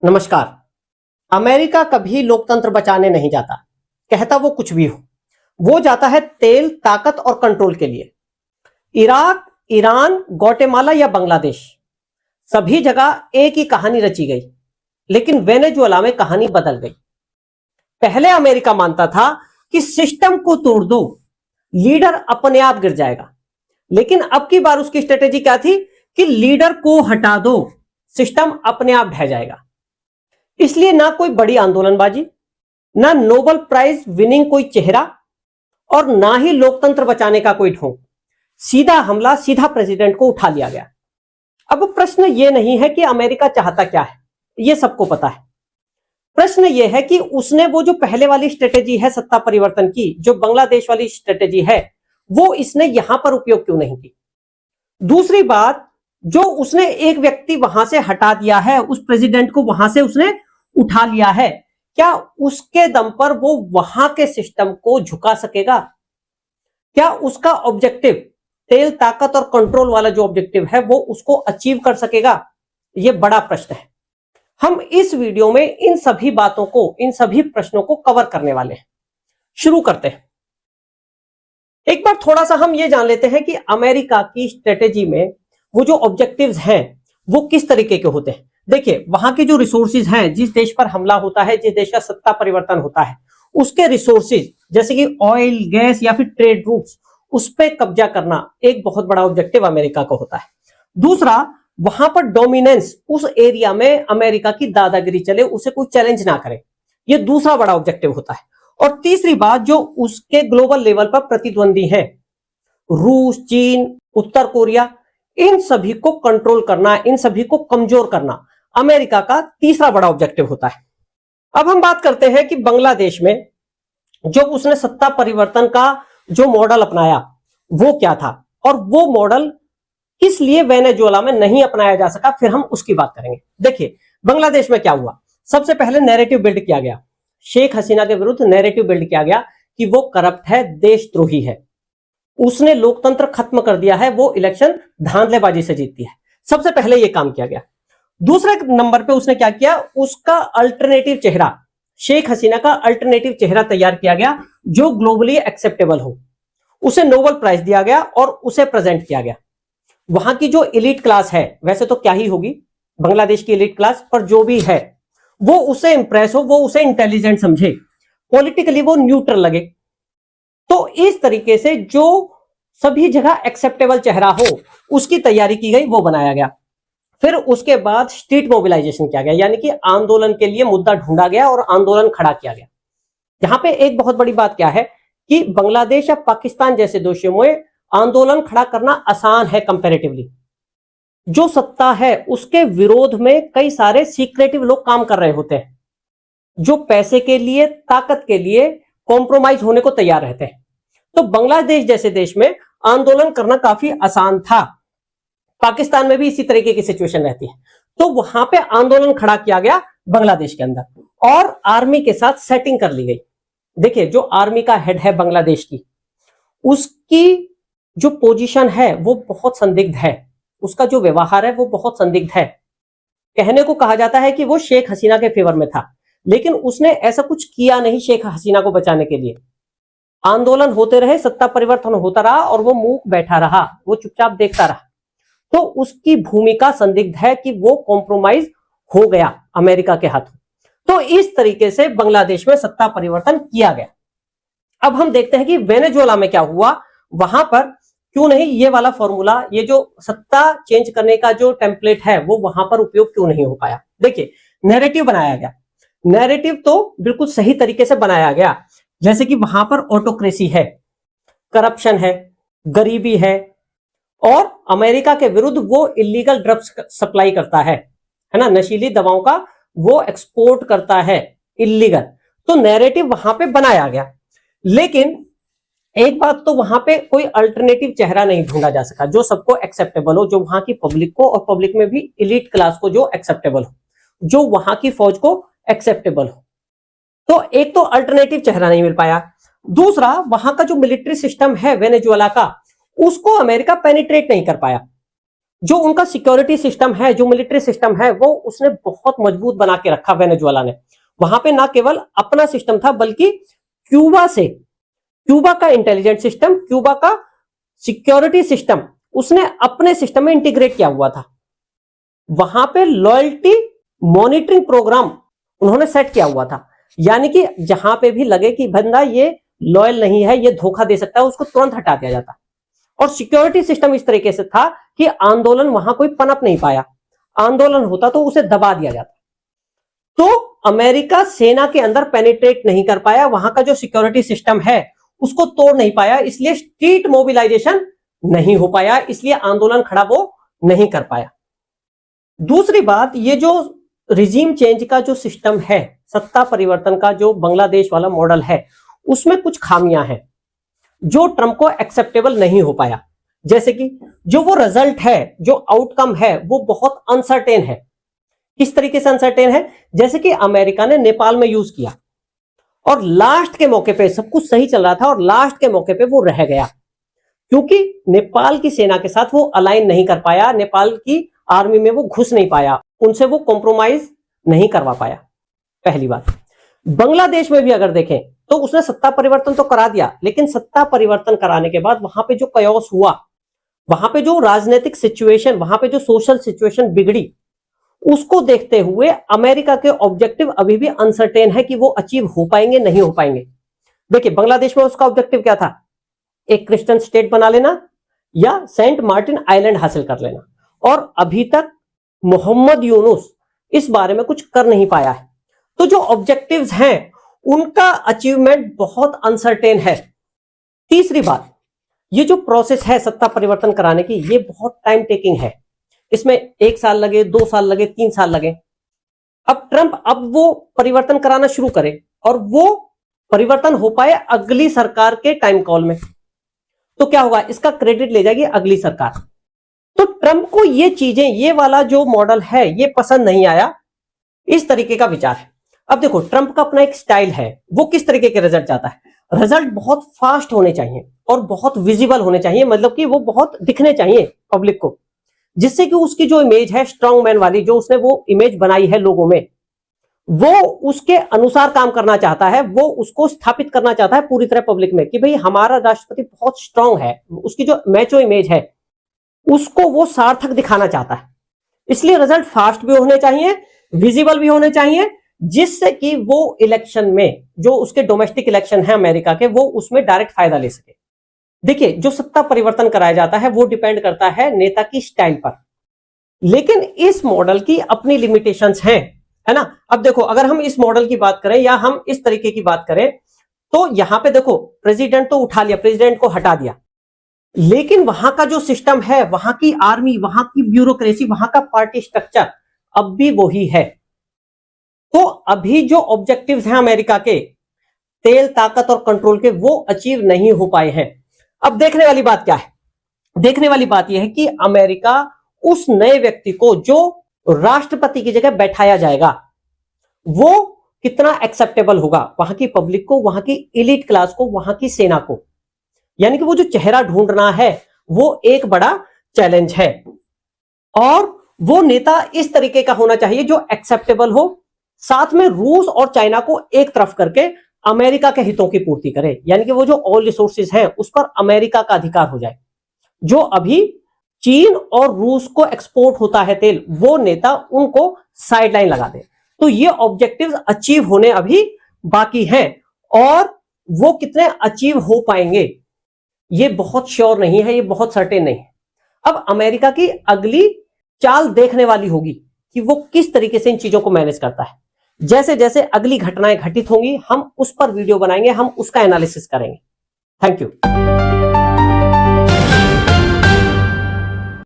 नमस्कार। अमेरिका कभी लोकतंत्र बचाने नहीं जाता, कहता वो कुछ भी हो। वो जाता है तेल, ताकत और कंट्रोल के लिए। इराक, ईरान, ग्वाटेमाला या बांग्लादेश, सभी जगह एक ही कहानी रची गई, लेकिन वेनेजुएला में कहानी बदल गई। पहले अमेरिका मानता था कि सिस्टम को तोड़ दो, लीडर अपने आप गिर जाएगा। लेकिन अब की बार उसकी स्ट्रेटेजी क्या थी कि लीडर को हटा दो, सिस्टम अपने आप ढह जाएगा। इसलिए ना कोई बड़ी आंदोलनबाजी, ना नोबेल प्राइज विनिंग कोई चेहरा, और ना ही लोकतंत्र बचाने का कोई ढोंग। सीधा हमला, सीधा प्रेसिडेंट को उठा लिया गया। अब प्रश्न यह नहीं है कि अमेरिका चाहता क्या है, यह सबको पता है। प्रश्न यह है कि उसने वो जो पहले वाली स्ट्रेटेजी है सत्ता परिवर्तन की, जो बांग्लादेश वाली स्ट्रेटेजी है, वो इसने यहां पर उपयोग क्यों नहीं की। दूसरी बात, जो उसने एक व्यक्ति वहां से हटा दिया है, उस प्रेसिडेंट को वहां से उसने उठा लिया है, क्या उसके दम पर वो वहां के सिस्टम को झुका सकेगा? क्या उसका ऑब्जेक्टिव, तेल, ताकत और कंट्रोल वाला जो ऑब्जेक्टिव है, वो उसको अचीव कर सकेगा? यह बड़ा प्रश्न है। हम इस वीडियो में इन सभी बातों को, इन सभी प्रश्नों को कवर करने वाले हैं। शुरू करते हैं। एक बार थोड़ा सा हम ये जान लेते हैं कि अमेरिका की स्ट्रेटेजी में वो जो ऑब्जेक्टिव्स हैं वो किस तरीके के होते हैं। देखिए, वहां के जो रिसोर्सेज हैं, जिस देश पर हमला होता है, जिस देश का सत्ता परिवर्तन होता है, उसके रिसोर्सेज जैसे कि ऑयल, गैस या फिर ट्रेड रूट्स, उस पर कब्जा करना एक बहुत बड़ा ऑब्जेक्टिव अमेरिका का होता है। दूसरा, वहां पर डोमिनेंस, उस एरिया में अमेरिका की दादागिरी चले, उसे कोई चैलेंज ना करे, यह दूसरा बड़ा ऑब्जेक्टिव होता है। और तीसरी बात, जो उसके ग्लोबल लेवल पर प्रतिद्वंदी है, रूस, चीन, उत्तर कोरिया, इन सभी को कंट्रोल करना, इन सभी को कमजोर करना अमेरिका का तीसरा बड़ा ऑब्जेक्टिव होता है। अब हम बात करते हैं कि बांग्लादेश में जो उसने सत्ता परिवर्तन का जो मॉडल अपनाया वो क्या था, और वो मॉडल किस लिए वेनेजुएला में नहीं अपनाया जा सका, फिर हम उसकी बात करेंगे। देखिए, बांग्लादेश में क्या हुआ। सबसे पहले नैरेटिव बिल्ड किया गया, शेख हसीना के विरुद्ध नैरेटिव बिल्ड किया गया कि वो करप्ट है, देशद्रोही है, उसने लोकतंत्र खत्म कर दिया है, वो इलेक्शन धांधलेबाजी से जीतती है। सबसे पहले यह काम किया गया। दूसरे नंबर पे उसने क्या किया, उसका अल्टरनेटिव चेहरा, शेख हसीना का अल्टरनेटिव चेहरा तैयार किया गया जो ग्लोबली एक्सेप्टेबल हो। उसे नोबेल प्राइज दिया गया और उसे प्रेजेंट किया गया। वहां की जो एलिट क्लास है, वैसे तो क्या ही होगी बांग्लादेश की एलिट क्लास, पर जो भी है वो उसे इंप्रेस हो, वो उसे इंटेलिजेंट समझे, पॉलिटिकली वो न्यूट्रल लगे। तो इस तरीके से जो सभी जगह एक्सेप्टेबल चेहरा हो, उसकी तैयारी की गई, वो बनाया गया। फिर उसके बाद स्ट्रीट मोबिलाइजेशन किया गया, यानी कि आंदोलन के लिए मुद्दा ढूंढा गया और आंदोलन खड़ा किया गया। यहां पे एक बहुत बड़ी बात क्या है कि बांग्लादेश या पाकिस्तान जैसे देशों में आंदोलन खड़ा करना आसान है कंपैरेटिवली। जो सत्ता है उसके विरोध में कई सारे सीक्रेटिव लोग काम कर रहे होते हैं, जो पैसे के लिए, ताकत के लिए कॉम्प्रोमाइज होने को तैयार रहते हैं। तो बांग्लादेश जैसे देश में आंदोलन करना काफी आसान था। पाकिस्तान में भी इसी तरीके की सिचुएशन रहती है। तो वहां पे आंदोलन खड़ा किया गया बांग्लादेश के अंदर और आर्मी के साथ सेटिंग कर ली गई। देखिए, जो आर्मी का हेड है बांग्लादेश की, उसकी जो पोजीशन है वो बहुत संदिग्ध है, उसका जो व्यवहार है वो बहुत संदिग्ध है। कहने को कहा जाता है कि वो शेख हसीना के फेवर में था, लेकिन उसने ऐसा कुछ किया नहीं शेख हसीना को बचाने के लिए। आंदोलन होते रहे, सत्ता परिवर्तन होता रहा और वो मूक बैठा रहा, वो चुपचाप देखता रहा। तो उसकी भूमिका संदिग्ध है कि वो कॉम्प्रोमाइज हो गया अमेरिका के हाथों। तो इस तरीके से बांग्लादेश में सत्ता परिवर्तन किया गया। अब हम देखते हैं कि वेनेजुएला में क्या हुआ। वहां पर क्यों नहीं ये वाला फॉर्मूला, ये जो सत्ता चेंज करने का जो टेम्पलेट है, वो वहां पर उपयोग क्यों नहीं हो पाया। देखिए, नैरेटिव बनाया गया, नैरेटिव तो बिल्कुल सही तरीके से बनाया गया। जैसे कि वहां पर ऑटोक्रेसी है, करप्शन है, गरीबी है, और अमेरिका के विरुद्ध वो इलीगल ड्रग्स सप्लाई करता है ना, नशीली दवाओं का वो एक्सपोर्ट करता है इलीगल। तो नैरेटिव वहां पे बनाया गया, लेकिन एक बात तो वहां पे कोई अल्टरनेटिव चेहरा नहीं ढूंढा जा सका जो सबको एक्सेप्टेबल हो, जो वहां की पब्लिक को, और पब्लिक में भी एलिट क्लास को जो एक्सेप्टेबल हो, जो वहां की फौज को एक्सेप्टेबल हो। तो एक तो अल्टरनेटिव चेहरा नहीं मिल पाया। दूसरा, वहां का जो मिलिट्री सिस्टम है वेनेजुएला का, उसको अमेरिका पेनिट्रेट नहीं कर पाया। जो उनका सिक्योरिटी सिस्टम है, जो मिलिट्री सिस्टम है, वो उसने बहुत मजबूत बना के रखा वेनेजुएला ने। वहां पे ना केवल अपना सिस्टम था बल्कि क्यूबा का इंटेलिजेंस सिस्टम, क्यूबा का सिक्योरिटी सिस्टम उसने अपने सिस्टम में इंटीग्रेट किया हुआ था। वहां पे लॉयल्टी मॉनिटरिंग प्रोग्राम उन्होंने सेट किया हुआ था, यानी कि जहां पे भी लगे कि बंदा ये लॉयल नहीं है, ये धोखा दे सकता है, उसको तुरंत हटा दिया जाता। और सिक्योरिटी सिस्टम इस तरीके से था कि आंदोलन वहां कोई पनप नहीं पाया, आंदोलन होता तो उसे दबा दिया जाता। तो अमेरिका सेना के अंदर पेनिट्रेट नहीं कर पाया, वहां का जो सिक्योरिटी सिस्टम है उसको तोड़ नहीं पाया, इसलिए स्ट्रीट मोबिलाइजेशन नहीं हो पाया, इसलिए आंदोलन खड़ा वो नहीं कर पाया। दूसरी बात, ये जो रिजीम चेंज का जो सिस्टम है, सत्ता परिवर्तन का जो बांग्लादेश वाला मॉडल है, उसमें कुछ खामियां हैं जो ट्रंप को एक्सेप्टेबल नहीं हो पाया। जैसे कि जो वो रिजल्ट है, जो आउटकम है, वो बहुत अनसर्टेन है। किस तरीके से अनसर्टेन है? जैसे कि अमेरिका ने नेपाल में यूज किया और लास्ट के मौके पे सब कुछ सही चल रहा था और लास्ट के मौके पे वो रह गया, क्योंकि नेपाल की सेना के साथ वो अलाइन नहीं कर पाया, नेपाल की आर्मी में वो घुस नहीं पाया, उनसे वो कॉम्प्रोमाइज नहीं करवा पाया। पहली बात। बांग्लादेश में भी अगर देखें तो उसने सत्ता परिवर्तन तो करा दिया, लेकिन सत्ता परिवर्तन कराने के बाद वहां पे जो कयास हुआ, वहां पे जो राजनीतिक सिचुएशन, वहां पे जो सोशल सिचुएशन बिगड़ी, उसको देखते हुए अमेरिका के ऑब्जेक्टिव अभी भी अनसर्टेन है कि वो अचीव हो पाएंगे नहीं हो पाएंगे। देखिए, बांग्लादेश में उसका ऑब्जेक्टिव क्या था? एक क्रिश्चियन स्टेट बना लेना या सेंट मार्टिन आइलैंड हासिल कर लेना, और अभी तक मोहम्मद यूनुस इस बारे में कुछ कर नहीं पाया है। तो जो ऑब्जेक्टिव्स हैं उनका अचीवमेंट बहुत अनसर्टेन है। तीसरी बात, ये जो प्रोसेस है सत्ता परिवर्तन कराने की, ये बहुत टाइम टेकिंग है। इसमें 1 साल लगे, 2 साल लगे, 3 साल लगे। अब ट्रंप अब वो परिवर्तन कराना शुरू करे और वो परिवर्तन हो पाए अगली सरकार के टाइम कॉल में, तो क्या होगा? इसका क्रेडिट ले जाएगी अगली सरकार। तो ट्रंप को ये चीजें, ये वाला जो मॉडल है, ये पसंद नहीं आया, इस तरीके का विचार है। अब देखो, ट्रंप का अपना एक स्टाइल है, वो किस तरीके के रिजल्ट चाहता है। रिजल्ट बहुत फास्ट होने चाहिए और बहुत विजिबल होने चाहिए, मतलब कि वो बहुत दिखने चाहिए पब्लिक को, जिससे कि उसकी जो इमेज है स्ट्रॉन्ग मैन वाली, जो उसने वो इमेज बनाई है लोगों में, वो उसके अनुसार काम करना चाहता है, वो उसको स्थापित करना चाहता है पूरी तरह पब्लिक में कि भाई हमारा राष्ट्रपति बहुत स्ट्रांग है। उसकी जो मैचो इमेज है उसको वो सार्थक दिखाना चाहता है, इसलिए रिजल्ट फास्ट भी होने चाहिए, विजिबल भी होने चाहिए, जिससे कि वो इलेक्शन में, जो उसके डोमेस्टिक इलेक्शन है अमेरिका के, वो उसमें डायरेक्ट फायदा ले सके। देखिए, जो सत्ता परिवर्तन कराया जाता है वो डिपेंड करता है नेता की स्टाइल पर, लेकिन इस मॉडल की अपनी लिमिटेशंस हैं, है ना। अब देखो, अगर हम इस मॉडल की बात करें या हम इस तरीके की बात करें, तो यहां पे देखो, प्रेसिडेंट तो उठा लिया, प्रेसिडेंट को हटा दिया, लेकिन वहां का जो सिस्टम है, वहां की आर्मी, वहां की ब्यूरोक्रेसी, वहां का पार्टी स्ट्रक्चर अब भी वही है। तो अभी जो ऑब्जेक्टिव्स हैं अमेरिका के, तेल, ताकत और कंट्रोल के, वो अचीव नहीं हो पाए हैं। अब देखने वाली बात क्या है? देखने वाली बात यह है कि अमेरिका उस नए व्यक्ति को जो राष्ट्रपति की जगह बैठाया जाएगा, वो कितना एक्सेप्टेबल होगा वहां की पब्लिक को, वहां की एलिट क्लास को, वहां की सेना को। यानी कि वो जो चेहरा ढूंढना है वो एक बड़ा चैलेंज है, और वो नेता इस तरीके का होना चाहिए जो एक्सेप्टेबल हो, साथ में रूस और चाइना को एक तरफ करके अमेरिका के हितों की पूर्ति करे, यानी कि वो जो ऑयल रिसोर्सेज हैं उस पर अमेरिका का अधिकार हो जाए। जो अभी चीन और रूस को एक्सपोर्ट होता है तेल, वो नेता उनको साइडलाइन लगा दे। तो ये ऑब्जेक्टिव्स अचीव होने अभी बाकी हैं, और वो कितने अचीव हो पाएंगे ये बहुत श्योर नहीं है, ये बहुत सर्टेन नहीं है। अब अमेरिका की अगली चाल देखने वाली होगी कि वो किस तरीके से इन चीजों को मैनेज करता है। जैसे जैसे अगली घटनाएं घटित होंगी, हम उस पर वीडियो बनाएंगे, हम उसका एनालिसिस करेंगे। Thank you.